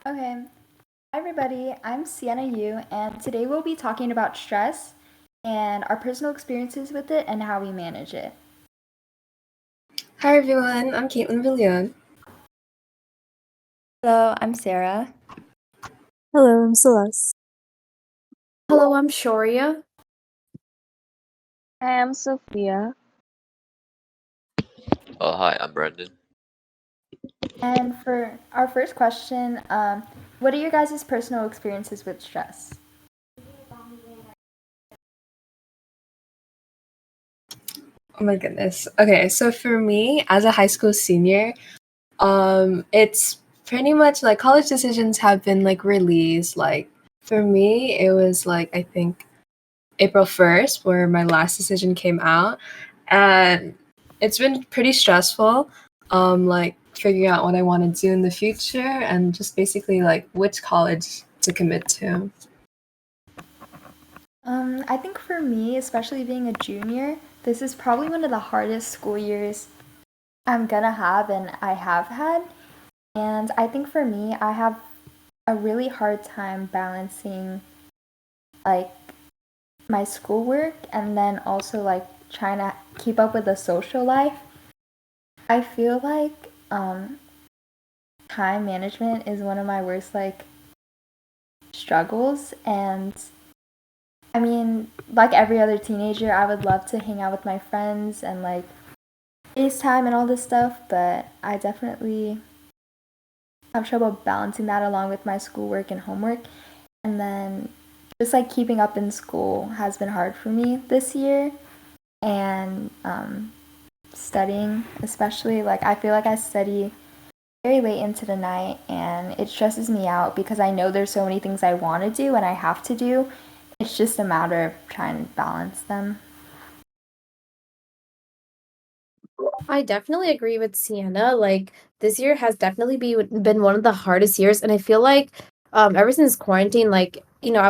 Okay. Hi, everybody. I'm Sienna Yu, and today we'll be talking about stress and our personal experiences with it and how we manage it. Hi everyone, I'm Caitlin Villion. Hello, I'm Sarah. Hello, I'm Celeste. Hello, I'm Shoria. I am Sophia. Oh, hi, I'm Brendan. And for our first question, what are your guys' personal experiences with stress? Oh my goodness. Okay, so for me, as a high school senior, it's pretty much like college decisions have been like released. Like for me, it was like I think April 1st where my last decision came out, and it's been pretty stressful. Like figuring out what I want to do in the future and just basically like which college to commit to. I think for me, especially being a junior, this is probably one of the hardest school years I'm gonna have and I have had. And I think for me, I have a really hard time balancing like my schoolwork and then also like trying to keep up with the social life. I feel like time management is one of my worst like struggles, and I mean, like every other teenager, I would love to hang out with my friends and like FaceTime and all this stuff, but I definitely have trouble balancing that along with my schoolwork and homework. And then just like keeping up in school has been hard for me this year. And studying, especially, like I feel like I study very late into the night and it stresses me out because I know there's so many things I want to do and I have to do. It's just a matter of trying to balance them. I definitely agree with Sienna. Like this year has definitely been one of the hardest years, and I feel like ever since quarantine, I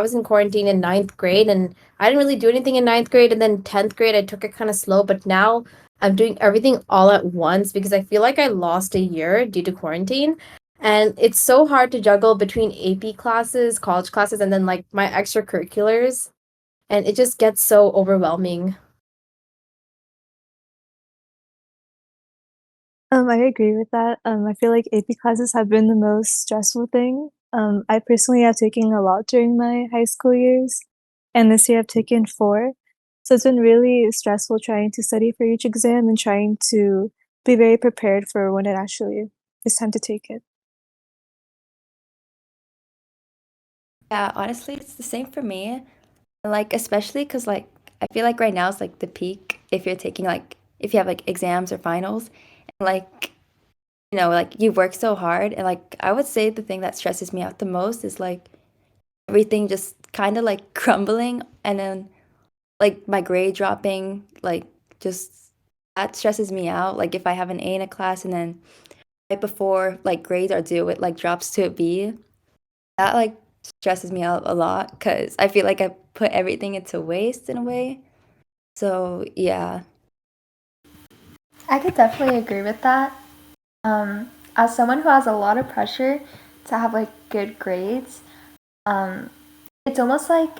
was in quarantine in ninth grade, and I didn't really do anything in ninth grade, and then 10th grade I took it kind of slow, but now I'm doing everything all at once because I feel like I lost a year due to quarantine. And it's so hard to juggle between AP classes, college classes, and then like my extracurriculars, and it just gets so overwhelming. I agree with that. I feel like AP classes have been the most stressful thing. I personally have taken a lot during my high school years, and this year I've taken four. So it's been really stressful trying to study for each exam and trying to be very prepared for when it actually is time to take it. Yeah, honestly, it's the same for me. Like, especially because, like, I feel like right now is like the peak if you're taking, like, if you have like exams or finals. And, like, like you work so hard. And, like, I would say the thing that stresses me out the most is like everything just kind of like crumbling and then like my grade dropping. Like, just that stresses me out. Like, if I have an A in a class and then right before like grades are due, it like drops to a B. That like stresses me out a lot because I feel like I put everything into waste in a way. So yeah. I could definitely agree with that. As someone who has a lot of pressure to have like good grades, um, it's almost like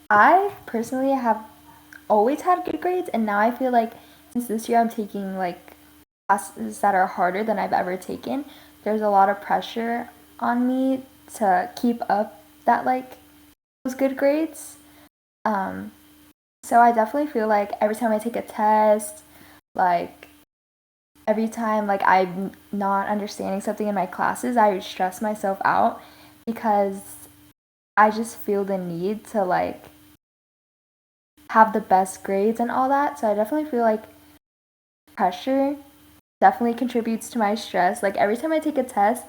I personally have always had good grades, and now I feel like since this year I'm taking like classes that are harder than I've ever taken, there's a lot of pressure on me to keep up that like those good grades. Um, so I definitely feel like every time I take a test, like every time like I'm not understanding something in my classes, I stress myself out because I just feel the need to like have the best grades and all that. So I definitely feel like pressure definitely contributes to my stress. Like every time I take a test,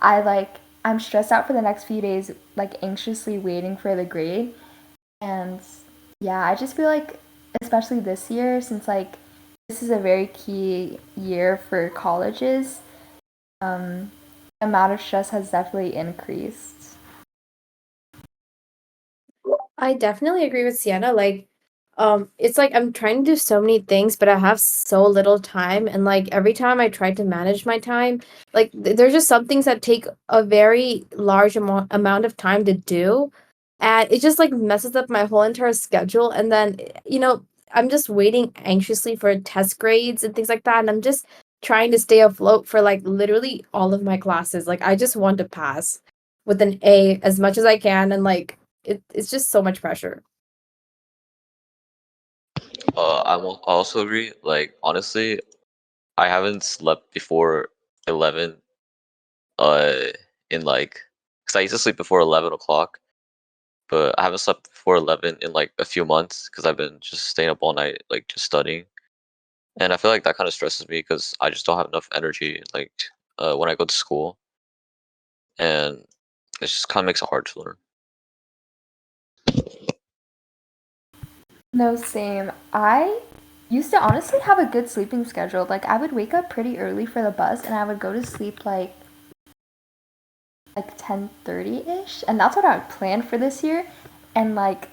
I'm stressed out for the next few days, like anxiously waiting for the grade. And yeah, I just feel like especially this year since like this is a very key year for colleges, um the amount of stress has definitely increased. I definitely agree with Sienna. Like, It's like I'm trying to do so many things, but I have so little time, and like every time I try to manage my time, like there's just some things that take a very large amount of time to do, and it just like messes up my whole entire schedule. And then I'm just waiting anxiously for test grades and things like that, and I'm just trying to stay afloat for like literally all of my classes. Like I just want to pass with an A as much as I can, and like it's just so much pressure. I also agree. Like honestly, I haven't slept before 11. Uh, in like, cause I used to sleep before 11 o'clock, but I haven't slept before 11 in like a few months because I've been just staying up all night, like just studying. And I feel like that kind of stresses me because I just don't have enough energy, like when I go to school, and it just kind of makes it hard to learn. No, same. I used to honestly have a good sleeping schedule. Like I would wake up pretty early for the bus and I would go to sleep like 10:30-ish, and that's what I would plan for this year. And like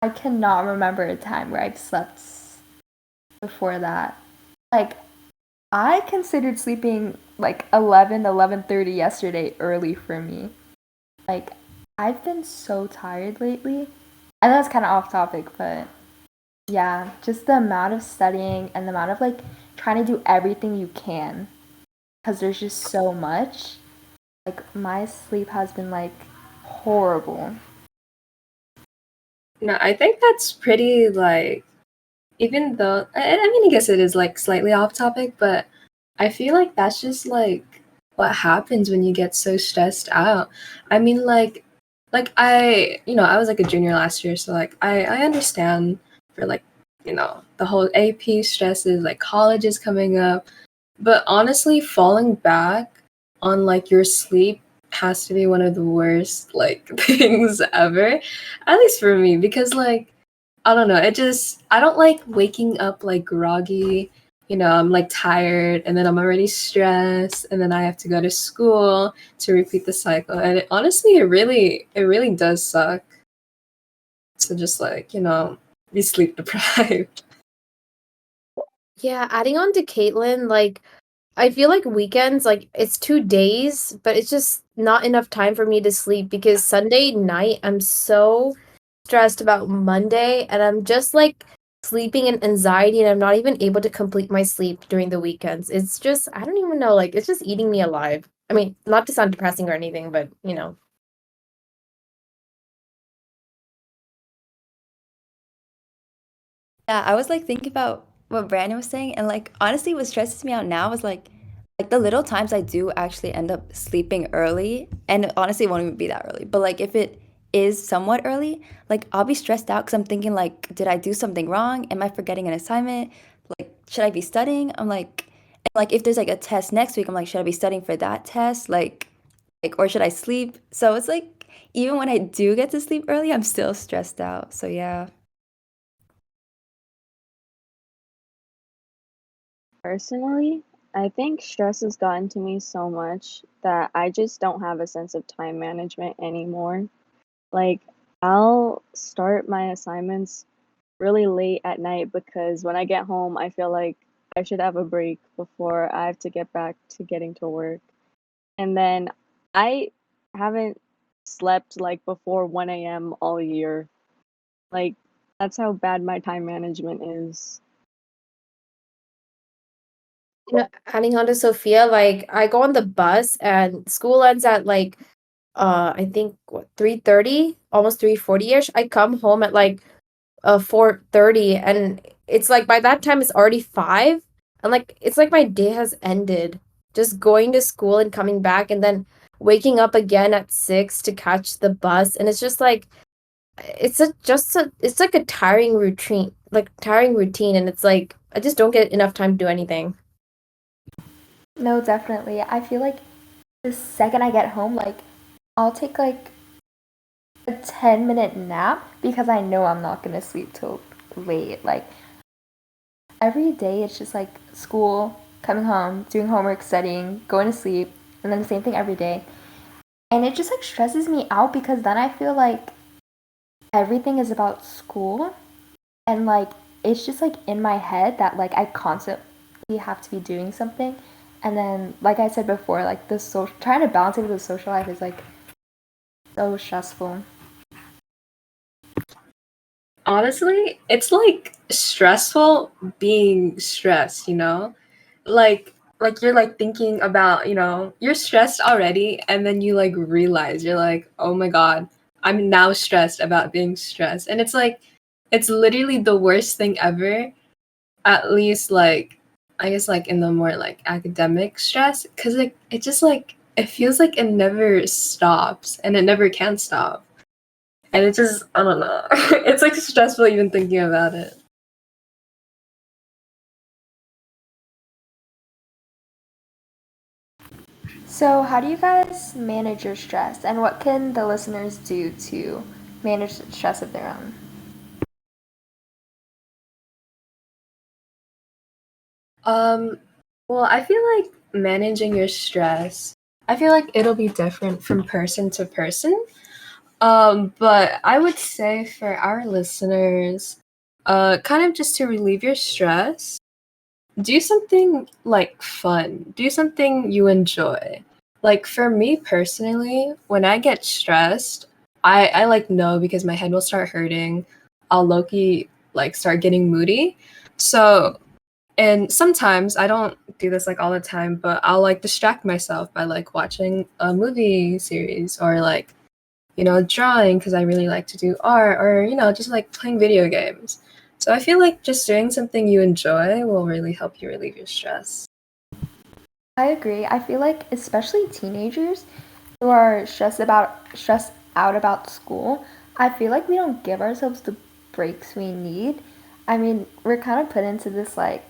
I cannot remember a time where I've slept before that. Like I considered sleeping like 11:30 yesterday early for me. Like I've been so tired lately. I know it's kind of off topic, but yeah, just the amount of studying and the amount of like trying to do everything you can because there's just so much. Like my sleep has been like horrible. No, I think that's pretty like, even though I mean I guess it is like slightly off topic, but I feel like that's just like what happens when you get so stressed out. I mean like I was like a junior last year, so like I understand for like, the whole AP stresses, like college is coming up. But honestly, falling back on like your sleep has to be one of the worst like things ever. At least for me, because like I don't know, I don't like waking up like groggy. I'm like tired and then I'm already stressed and then I have to go to school to repeat the cycle. And honestly, it really does suck to just like, be sleep deprived. Yeah, adding on to Caitlin, like I feel like weekends, like it's 2 days, but it's just not enough time for me to sleep because Sunday night I'm so stressed about Monday and I'm just like sleeping in anxiety and I'm not even able to complete my sleep during the weekends. It's just, I don't even know, like it's just eating me alive. I mean, not to sound depressing or anything, but you know. Yeah, I was like thinking about what Brandon was saying, and like honestly, what stresses me out now is like the little times I do actually end up sleeping early, and honestly, it won't even be that early. But like if it is somewhat early, like I'll be stressed out because I'm thinking like, did I do something wrong? Am I forgetting an assignment? Like, should I be studying? I'm like, and like if there's like a test next week, I'm like, should I be studying for that test? Like, or should I sleep? So it's like even when I do get to sleep early, I'm still stressed out. So yeah. Personally, I think stress has gotten to me so much that I just don't have a sense of time management anymore. Like, I'll start my assignments really late at night because when I get home, I feel like I should have a break before I have to get back to getting to work. And then I haven't slept like before 1 a.m. all year. Like, that's how bad my time management is. Adding on to Sophia, like I go on the bus and school ends at like I think what 3:30, almost 3:40ish. I come home at like 4:30 and it's like by that time it's already 5 and like it's like my day has ended. Just going to school and coming back and then waking up again at 6 to catch the bus and it's just like it's like a tiring routine and it's like I just don't get enough time to do anything. No, definitely. I feel like the second I get home, like I'll take like a 10-minute nap because I know I'm not gonna sleep till late. Like every day it's just like school, coming home, doing homework, studying, going to sleep, and then the same thing every day. And it just like stresses me out because then I feel like everything is about school. and like it's just like in my head that like I constantly have to be doing something. And then like I said before, like the social trying to balance it with the social life is like so stressful. Honestly, it's like stressful being stressed, you know? Like you're like thinking about, you're stressed already and then you like realize you're like, "Oh my god, I'm now stressed about being stressed." And it's like it's literally the worst thing ever, at least like I guess like in the more like academic stress cuz like it just like it feels like it never stops and it never can stop. And it just, I don't know. It's like stressful even thinking about it. So, how do you guys manage your stress, and what can the listeners do to manage stress of their own? Um, well, I feel like managing your stress, I feel like it'll be different from person to person. But I would say for our listeners, kind of just to relieve your stress, do something like fun. Do something you enjoy. Like for me personally, when I get stressed, I like know because my head will start hurting. I'll Loki like start getting moody. So and sometimes I don't do this like all the time, but I'll like distract myself by like watching a movie series or like, drawing because I really like to do art or, just like playing video games. So I feel like just doing something you enjoy will really help you relieve your stress. I agree. I feel like especially teenagers who are stressed out about school, I feel like we don't give ourselves the breaks we need. I mean, we're kind of put into this like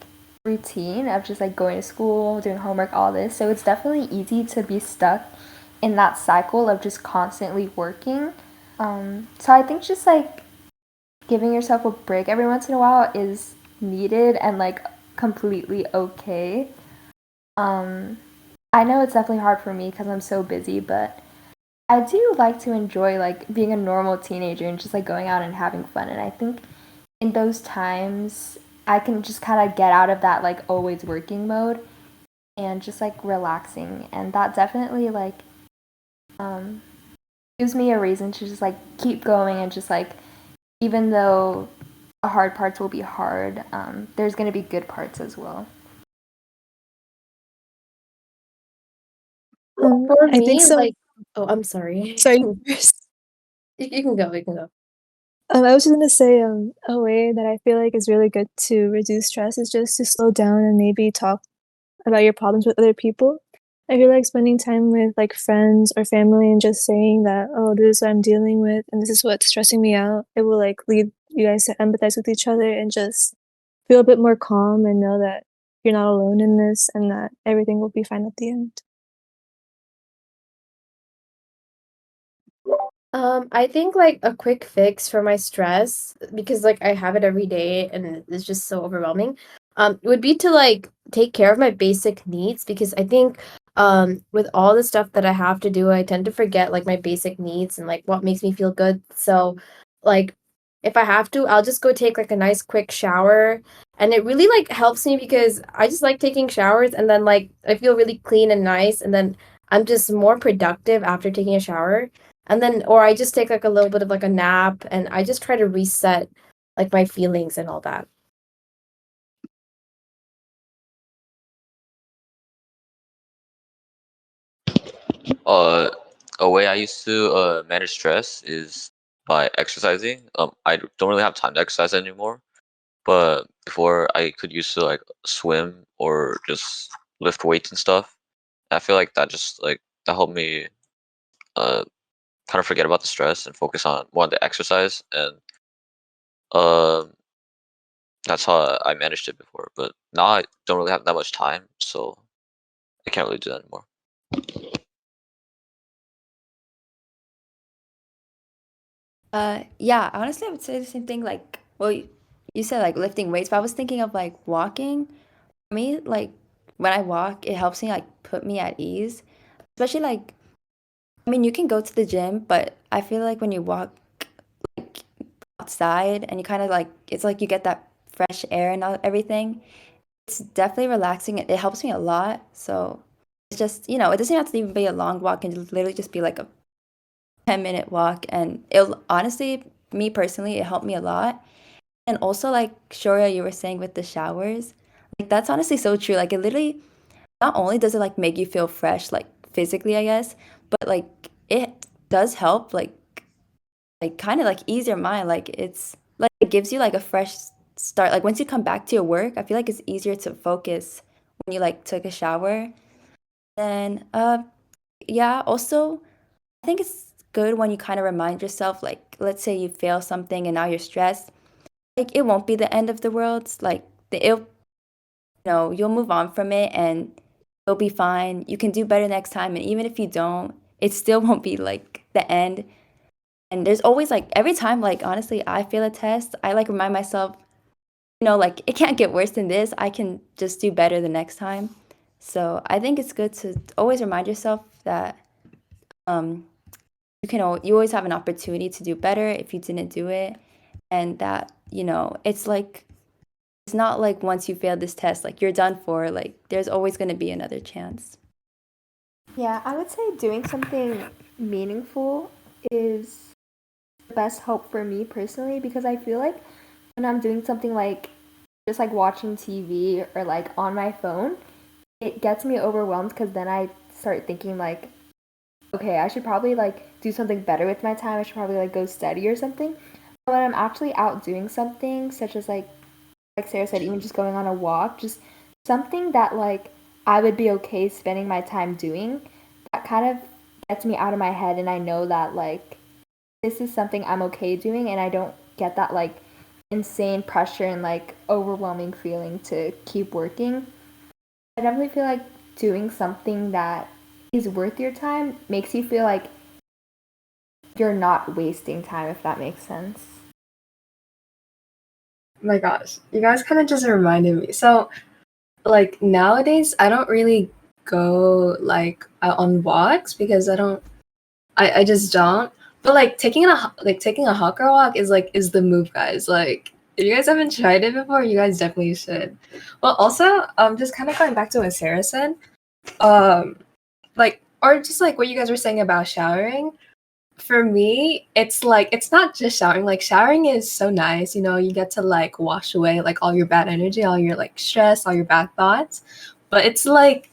routine of just like going to school, doing homework, all this. So it's definitely easy to be stuck in that cycle of just constantly working. So I think just like giving yourself a break every once in a while is needed and like completely okay. Um, I know it's definitely hard for me because I'm so busy, but I do like to enjoy like being a normal teenager and just like going out and having fun. And I think in those times, I can just kind of get out of that like always working mode and just like relaxing. And that definitely like um, gives me a reason to just like keep going and just like even though the hard parts will be hard, there's gonna be good parts as well. For I think me, some. like, oh, I'm sorry. Sorry, first. You can go. You can go. I was just gonna say, a way that I feel like is really good to reduce stress is just to slow down and maybe talk about your problems with other people. I feel like spending time with like friends or family and just saying that, oh, this is what I'm dealing with and this is what's stressing me out. It will like lead you guys to empathize with each other and just feel a bit more calm and know that you're not alone in this and that everything will be fine at the end. I think like a quick fix for my stress because like I have it every day and it's just so overwhelming. Would be to like take care of my basic needs because I think with all the stuff that I have to do, I tend to forget like my basic needs and like what makes me feel good. So like if I have to, I'll just go take like a nice quick shower and it really like helps me because I just like taking showers and then like I feel really clean and nice and then I'm just more productive after taking a shower and then or I just take like a little bit of like a nap and I just try to reset like my feelings and all that. Uh, a way I used to manage stress is by exercising. I don't really have time to exercise anymore, but before I could used to like swim or just lift weights and stuff. I feel like that just like that helped me uh kind of forget about the stress and focus on more on the exercise, and um that's how I managed it before. But now I don't really have that much time, so I can't really do that anymore. Yeah, honestly, I would say the same thing. Like, well, you said like lifting weights, but I was thinking of like walking. For me, like when I walk, it helps me like put me at ease. Especially like, I mean, you can go to the gym, but I feel like when you walk outside and you kind of like it's like you get that fresh air and everything. It's definitely relaxing. It helps me a lot. So it's just, it doesn't have to even be a long walk and literally just be like a 10-minute walk. And it'll honestly, me personally, it helped me a lot. And also, like Shoria, you were saying with the showers, like that's honestly so true. Like it literally, not only does it like make you feel fresh, like physically, I guess, but like it does help, like kind of like ease your mind. Like it's like it gives you like a fresh start. Like once you come back to your work, I feel like it's easier to focus when you like took a shower. And yeah, also I think it's good when you kind of remind yourself, like let's say you fail something and now you're stressed. Like it won't be the end of the world. Like it'll you'll move on from it and you'll be fine. You can do better next time. And even if you don't, it still won't be like the end. And there's always like every time, like honestly, I fail a test, I like remind myself, like it can't get worse than this. I can just do better the next time. So I think it's good to always remind yourself that um you always have an opportunity to do better if you didn't do it, and that it's like it's not like once you fail this test, like you're done for. Like there's always going to be another chance. Yeah, I would say doing something meaningful is the best hope for me personally because I feel like when I'm doing something like just like watching TV or like on my phone, it gets me overwhelmed because then I start thinking like, okay, I should probably like do something better with my time. I should probably like go study or something. But when I'm actually out doing something, such as like Sarah said, even just going on a walk, just something that like I would be okay spending my time doing, that kind of gets me out of my head and I know that like this is something I'm okay doing and I don't get that like insane pressure and like overwhelming feeling to keep working. I definitely feel like doing something that is worth your time makes you feel like you're not wasting time, if that makes sense. Oh my gosh, you guys kind of just reminded me. So, like nowadays, I don't really go like out on walks because I just don't. But like taking a hot girl walk is the move, guys. Like if you guys haven't tried it before, you guys definitely should. Well, also, just kind of going back to what Sarah said, like or just like what you guys were saying about showering. For me, it's like it's not just showering. Like showering is so nice, you get to like wash away like all your bad energy, all your like stress, all your bad thoughts. But it's like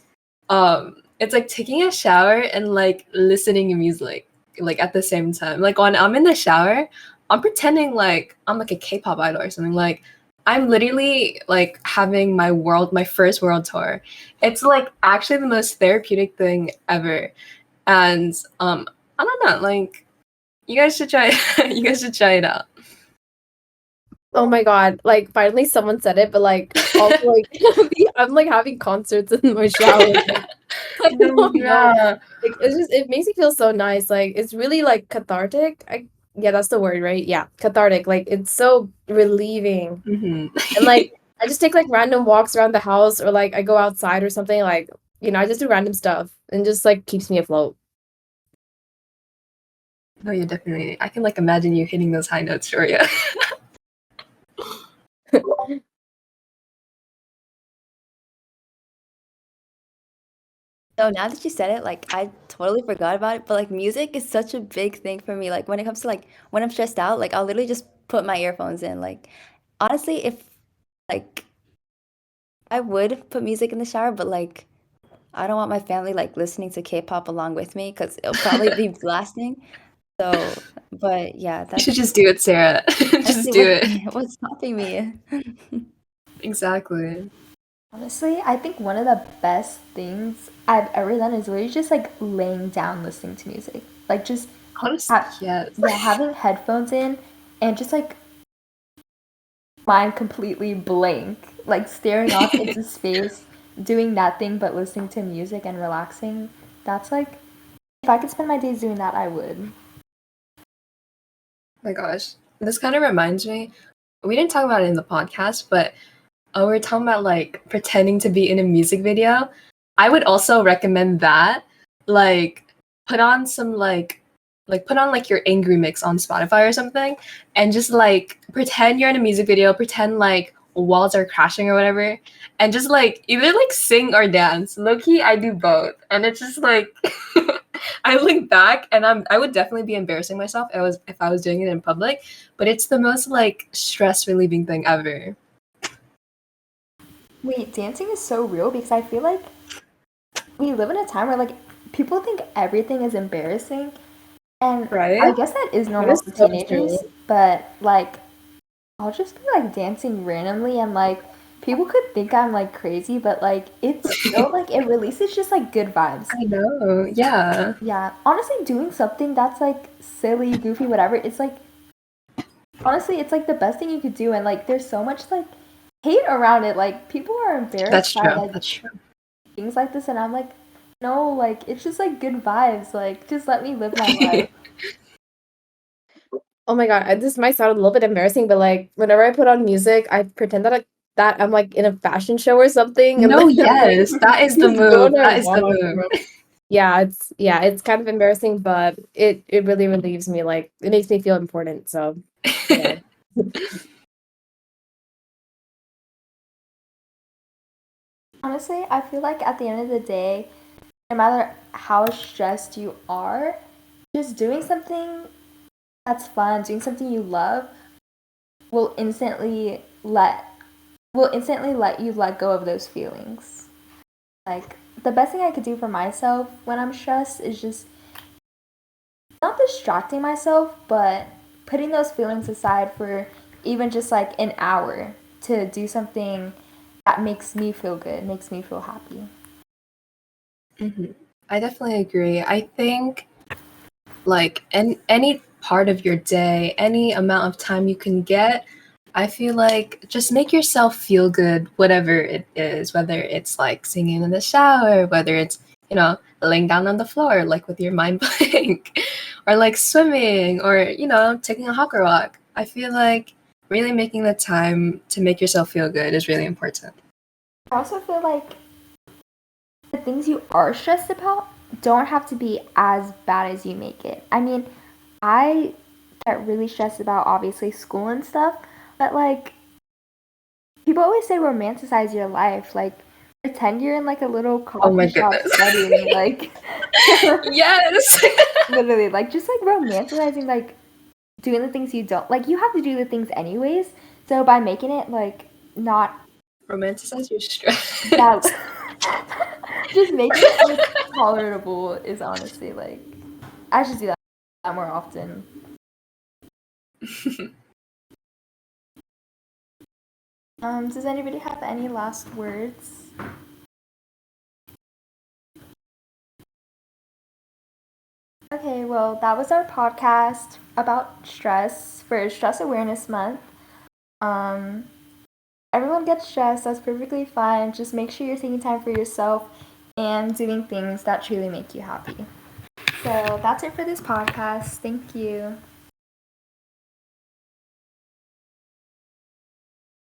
taking a shower and like listening to music like at the same time. Like when I'm in the shower, I'm pretending like I'm like a K-pop idol or something. Like I'm literally like having my first world tour. It's like actually the most therapeutic thing ever. And I don't know, like you guys should try you guys should try it out. Oh my god, like finally someone said it, but like also like I'm like having concerts in my shower. Like, I don't know. Yeah. Like it makes me feel so nice. Like it's really like cathartic. Yeah, that's the word, right? Yeah, cathartic. Like it's so relieving. And like I just take like random walks around the house or like I go outside or something like, I just do random stuff and just like keeps me afloat. No, you definitely. I can like imagine you hitting those high notes, Joria. So now that you said it, like I totally forgot about it, but like music is such a big thing for me. Like when it comes to like when I'm stressed out, like I'll literally just put my earphones in. Like honestly, if like I would put music in the shower, but like I don't want my family like listening to K-pop along with me because it'll probably be blasting. So, but yeah, You should that's just do it, Sarah. Just honestly do it. what's stopping me. Exactly. Honestly, I think one of the best things I've ever done is literally just like laying down listening to music. Like just Honestly, yes. yeah, having headphones in and just like mind completely blank, like staring off into space, doing nothing but listening to music and relaxing. That's like if I could spend my days doing that, I would. My gosh. This kind of reminds me, we didn't talk about it in the podcast, but we were talking about like pretending to be in a music video. I would also recommend that. Like, put on some like like put on like your angry mix on Spotify or something, and just like pretend you're in a music video, pretend like walls are crashing or whatever, and just like either like sing or dance. Low key, I do both, and it's just like I look back and I would definitely be embarrassing myself if I was doing it in public, but it's the most like stress relieving thing ever. Wait, dancing is so real because I feel like we live in a time where like people think everything is embarrassing, and Right? I guess that is That normal is for so teenagers, true. but like I'll just be like dancing randomly and like people could think I'm like crazy, but like it's so like it releases just like good vibes. I know. Yeah. Yeah, honestly, doing something that's like silly, goofy, whatever, it's like honestly, it's like the best thing you could do, and like there's so much like hate around it. Like people are That's embarrassed by true. like That's true. things like this, and I'm like, no, like it's just like good vibes. Like just let me live my life. Oh my god, this might sound a little bit embarrassing, but like whenever I put on music, I pretend that I'm like in a fashion show or something, and No, like I'm like yes, that is the just move. going That is the around. move. Yeah, it's kind of embarrassing, but it really relieves me. Like it makes me feel important. So yeah. Honestly, I feel like at the end of the day, no matter how stressed you are, just doing something that's fun, doing something you love, will instantly let will instantly let you let go of those feelings. Like the best thing I could do for myself when I'm stressed is just not distracting myself, but putting those feelings aside for even just like an hour to do something that makes me feel good, makes me feel happy. I definitely agree. I think like any part of your day, any amount of time you can get, I feel like just make yourself feel good, whatever it is, whether it's like singing in the shower, whether it's, laying down on the floor, like with your mind blank, or like swimming, or, taking a hawker walk. I feel like really making the time to make yourself feel good is really important. I also feel like the things you are stressed about don't have to be as bad as you make it. I mean, I get really stressed about obviously school and stuff, but like people always say romanticize your life. Like pretend you're in like a little Oh coffee my shop goodness. studying, like Yes. literally, like just like romanticizing like doing the things you don't like. You have to do the things anyways. So by making it like not Romanticize your stress. that, just making it like tolerable is honestly like I should do that more often. Does anybody have any last words? Okay, well, that was our podcast about stress for Stress Awareness Month. Um, everyone gets stressed, that's perfectly fine. Just make sure you're taking time for yourself and doing things that truly make you happy. So that's it for this podcast. Thank you.